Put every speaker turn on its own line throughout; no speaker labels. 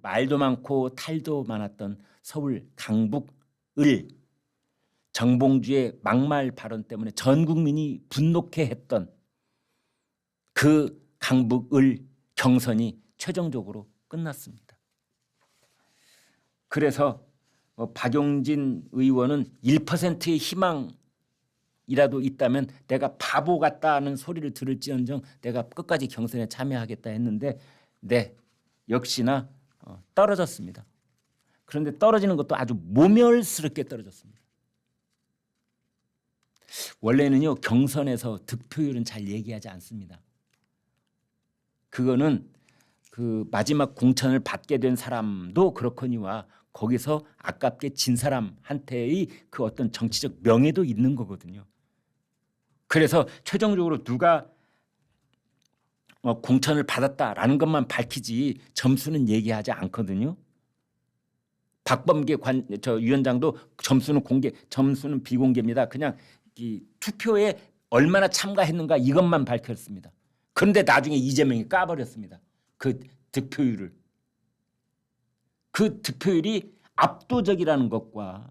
말도 많고 탈도 많았던 서울 강북을 정봉주의 막말 발언 때문에 전 국민이 분노케 했던 그 강북을 경선이 최종적으로 끝났습니다. 그래서 박용진 의원은 1%의 희망이라도 있다면 내가 바보 같다는 소리를 들을지언정 내가 끝까지 경선에 참여하겠다 했는데 역시나 떨어졌습니다. 그런데 떨어지는 것도 아주 모멸스럽게 떨어졌습니다. 원래는요 경선에서 득표율은 잘 얘기하지 않습니다. 그거는 그 마지막 공천을 받게 된 사람도 그렇거니와 거기서 아깝게 진 사람한테의 그 어떤 정치적 명예도 있는 거거든요. 그래서 최종적으로 누가 공천을 받았다라는 것만 밝히지 점수는 얘기하지 않거든요. 박범계 위원장도 점수는 비공개입니다. 그냥 이 투표에 얼마나 참가했는가 이것만 밝혔습니다. 그런데 나중에 이재명이 까버렸습니다. 그 득표율을. 그 득표율이 압도적이라는 것과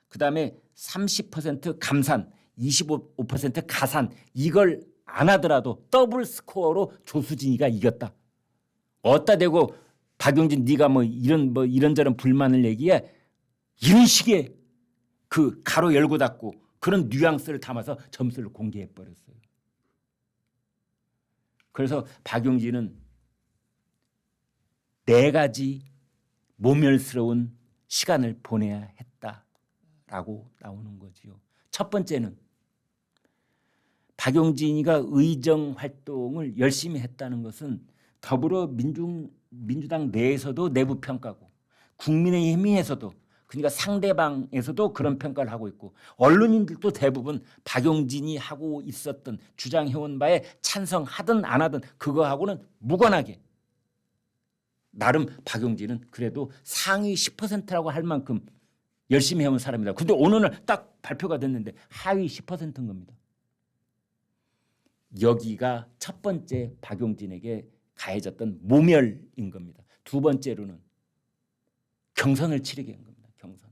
그다음에 30% 감산, 25% 가산 이걸 안 하더라도 더블 스코어로 조수진이가 이겼다. 어디다 대고 박용진 네가 이런저런 불만을 얘기해 이런 식의 그 가로 열고 닫고 그런 뉘앙스를 담아서 점수를 공개해 버렸어요. 그래서 박용진은 4가지 모멸스러운 시간을 보내야 했다라고 나오는 거지요. 첫 번째는 박용진이가 의정 활동을 열심히 했다는 것은 더불어민주당 내에서도 내부 평가고 국민의힘에서도 그러니까 상대방에서도 그런 평가를 하고 있고 언론인들도 대부분 박용진이 하고 있었던 주장해온 바에 찬성하든 안 하든 그거하고는 무관하게 나름 박용진은 그래도 상위 10%라고 할 만큼 열심히 해온 사람이다. 그런데 오늘 딱 발표가 됐는데 하위 10%인 겁니다. 여기가 첫 번째 박용진에게 가해졌던 모멸인 겁니다. 두 번째로는 경선을 치르게 한 겁니다. 경선.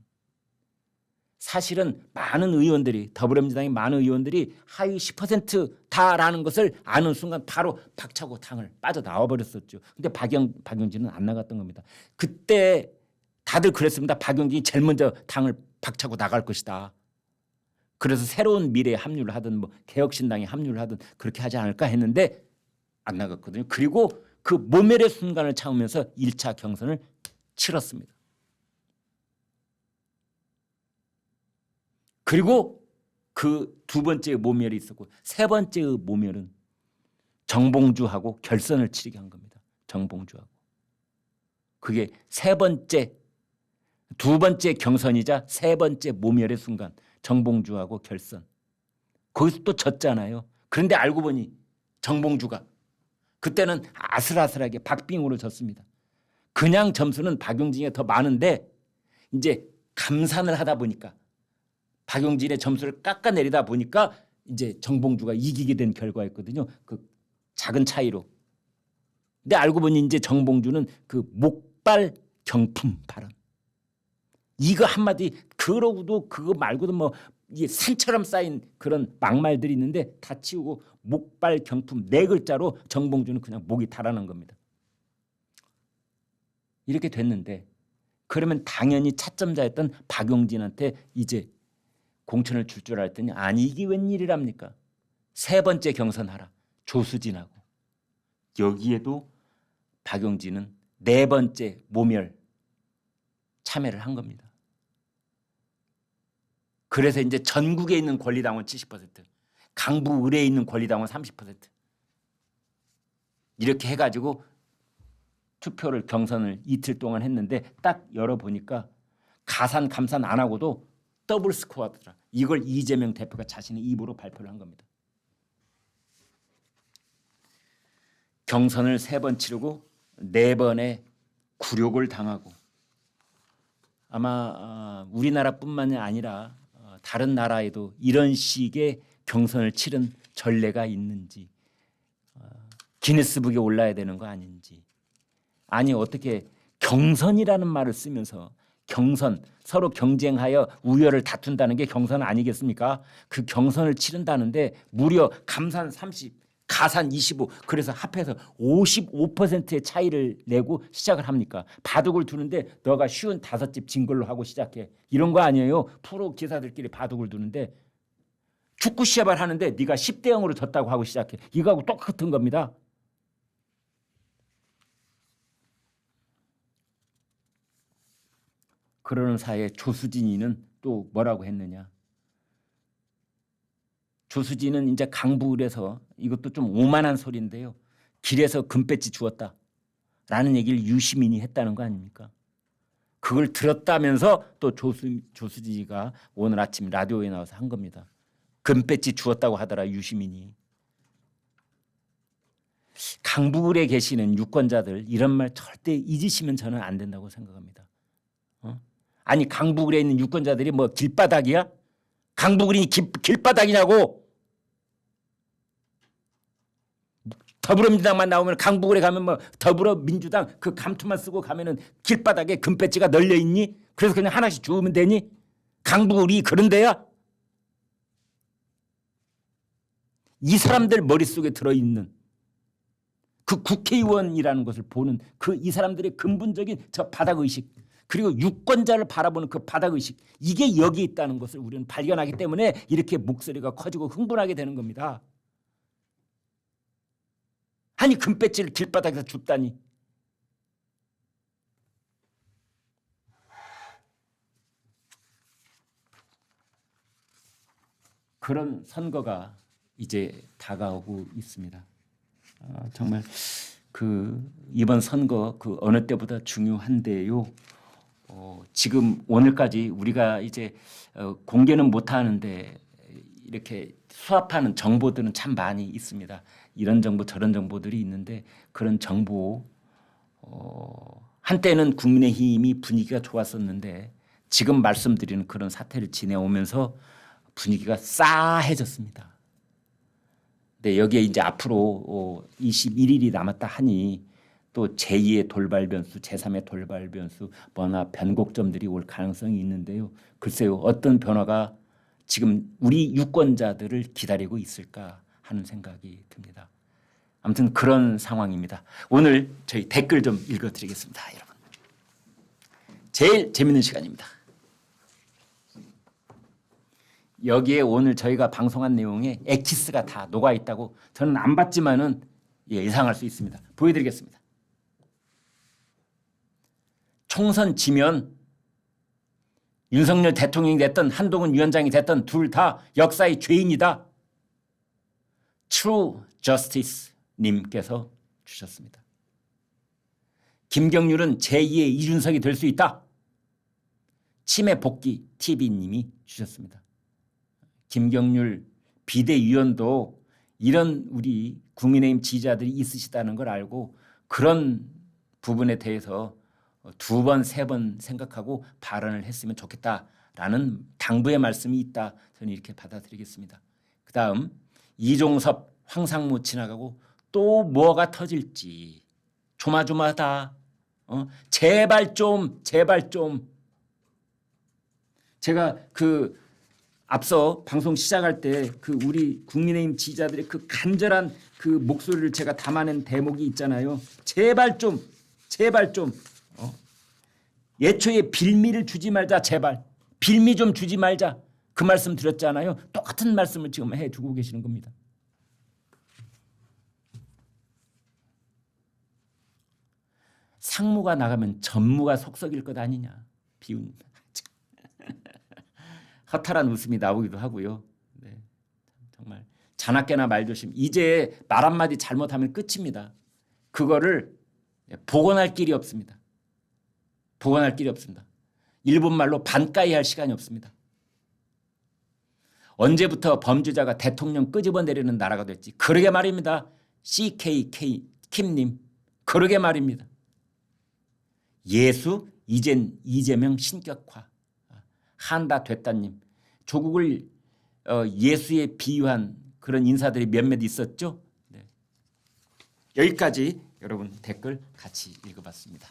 사실은 많은 의원들이 더불어민주당의 많은 의원들이 하위 10%다라는 것을 아는 순간 바로 박차고 당을 빠져나와 버렸었죠. 근데 박용진은 안 나갔던 겁니다. 그때 다들 그랬습니다. 박용진이 제일 먼저 당을 박차고 나갈 것이다. 그래서 새로운 미래에 합류를 하든 개혁신당에 합류를 하든 그렇게 하지 않을까 했는데 안 나갔거든요. 그리고 그 모멸의 순간을 참으면서 1차 경선을 치렀습니다. 그리고 그 두 번째 모멸이 있었고 세 번째의 모멸은 정봉주하고 결선을 치르게 한 겁니다. 정봉주하고. 그게 두 번째 경선이자 세 번째 모멸의 순간 정봉주하고 결선. 거기서 또 졌잖아요. 그런데 알고 보니 정봉주가 그때는 아슬아슬하게 박빙으로 졌습니다. 그냥 점수는 박용진이 더 많은데 이제 감산을 하다 보니까 박용진의 점수를 깎아내리다 보니까 이제 정봉주가 이기게 된 결과였거든요. 그 작은 차이로. 근데 알고 보니 이제 정봉주는 그 목발 경품 발언. 이거 한마디 그러고도 그거 말고도 이게 산처럼 쌓인 그런 막말들이 있는데 다 치우고 목발 경품 4글자로 정봉주는 그냥 목이 달아난 겁니다. 이렇게 됐는데 그러면 당연히 차점자였던 박용진한테 이제 공천을 줄 줄 알았더니 아니 이게 웬일이랍니까? 세 번째 경선하라. 조수진하고. 여기에도 박용진은 4번째 모멸 참여를 한 겁니다. 그래서 이제 전국에 있는 권리당원 70%, 강북 의뢰에 있는 권리당원 30% 이렇게 해가지고 투표를 경선을 이틀 동안 했는데 딱 열어보니까 가산 감산 안 하고도 더블 스코어더라. 이걸 이재명 대표가 자신의 입으로 발표를 한 겁니다. 경선을 3번 치르고 4번의 굴욕을 당하고 아마 우리나라뿐만이 아니라 다른 나라에도 이런 식의 경선을 치른 전례가 있는지 기네스북에 올라야 되는 거 아닌지 아니 어떻게 경선이라는 말을 쓰면서 경선, 서로 경쟁하여 우열을 다툰다는 게 경선 아니겠습니까? 그 경선을 치른다는데 무려 감산 30, 가산 25, 그래서 합해서 55%의 차이를 내고 시작을 합니까? 바둑을 두는데 너가 쉬운 5집 진 걸로 하고 시작해. 이런 거 아니에요. 프로 기사들끼리 바둑을 두는데 축구 시합을 하는데 네가 10대 0으로 졌다고 하고 시작해. 이거하고 똑같은 겁니다. 그러는 사이에 조수진이는 또 뭐라고 했느냐. 조수진은 이제 강북에서 이것도 좀 오만한 소리인데요. 길에서 금배지 주었다라는 얘기를 유시민이 했다는 거 아닙니까? 그걸 들었다면서 또 조수진이가 오늘 아침 라디오에 나와서 한 겁니다. 금배지 주었다고 하더라 유시민이. 강북에 계시는 유권자들 이런 말 절대 잊으시면 저는 안 된다고 생각합니다. 아니 강북에 있는 유권자들이 뭐 길바닥이야? 강북이 길바닥이냐고. 더불어민주당만 나오면 강북에 가면 뭐 더불어민주당 그 감투만 쓰고 가면은 길바닥에 금배지가 널려 있니? 그래서 그냥 하나씩 주우면 되니? 강북이 그런 데야? 이 사람들 머릿속에 들어있는 그 국회의원이라는 것을 보는 그 이 사람들의 근본적인 저 바닥의식, 그리고 유권자를 바라보는 그 바닥의식, 이게 여기 있다는 것을 우리는 발견하기 때문에 이렇게 목소리가 커지고 흥분하게 되는 겁니다. 아니 금배지를 길바닥에서 줍다니. 그런 선거가 이제 다가오고 있습니다. 정말 그 이번 선거 그 어느 때보다 중요한데요. 지금 오늘까지 우리가 이제 공개는 못하는데 이렇게 수합하는 정보들은 참 많이 있습니다. 이런 정보 저런 정보들이 있는데 그런 정보 한때는 국민의힘이 분위기가 좋았었는데 지금 말씀드리는 그런 사태를 지내오면서 분위기가 싸해졌습니다. 네, 여기에 이제 앞으로 21일이 남았다 하니 또 제2의 돌발 변수, 제3의 돌발 변수, 뭐나 변곡점들이 올 가능성이 있는데요. 글쎄요, 어떤 변화가 지금 우리 유권자들을 기다리고 있을까 하는 생각이 듭니다. 아무튼 그런 상황입니다. 오늘 저희 댓글 좀 읽어드리겠습니다, 여러분. 제일 재밌는 시간입니다. 여기에 오늘 저희가 방송한 내용에 엑시스가 다 녹아 있다고 저는 안 봤지만은 예상할 수 있습니다. 보여드리겠습니다. 총선 지면 윤석열 대통령이 됐든 한동훈 위원장이 됐든 둘 다 역사의 죄인이다. True Justice 님께서 주셨습니다. 김경률은 제2의 이준석이 될 수 있다. 치매 복귀 TV 님이 주셨습니다. 김경률 비대위원도 이런 우리 국민의힘 지지자들이 있으시다는 걸 알고 그런 부분에 대해서 2번, 3번 생각하고 발언을 했으면 좋겠다라는 당부의 말씀이 있다. 저는 이렇게 받아들이겠습니다. 그다음 이종섭, 황상무 지나가고 또 뭐가 터질지 조마조마하다. 제발 좀 제가 그 앞서 방송 시작할 때 그 우리 국민의힘 지지자들의 그 간절한 그 목소리를 제가 담아낸 대목이 있잖아요. 제발 좀 예초에 빌미를 주지 말자. 제발 빌미 좀 주지 말자. 그 말씀 드렸잖아요. 똑같은 말씀을 지금 해주고 계시는 겁니다. 상무가 나가면 전무가 속썩일 것 아니냐. 비운 허탈한 웃음이 나오기도 하고요. 네, 정말 자나깨나 말조심. 이제 말 한마디 잘못하면 끝입니다. 그거를 복원할 길이 없습니다. 복원할 길이 없습니다. 일본말로 반가이 할 시간이 없습니다. 언제부터 범죄자가 대통령 끄집어내려는 나라가 됐지. 그러게 말입니다. CKK 킴님. 그러게 말입니다. 예수 이젠 이재명 신격화. 한다 됐다님. 조국을 예수에 비유한 그런 인사들이 몇몇 있었죠. 네. 여기까지 여러분 댓글 같이 읽어봤습니다.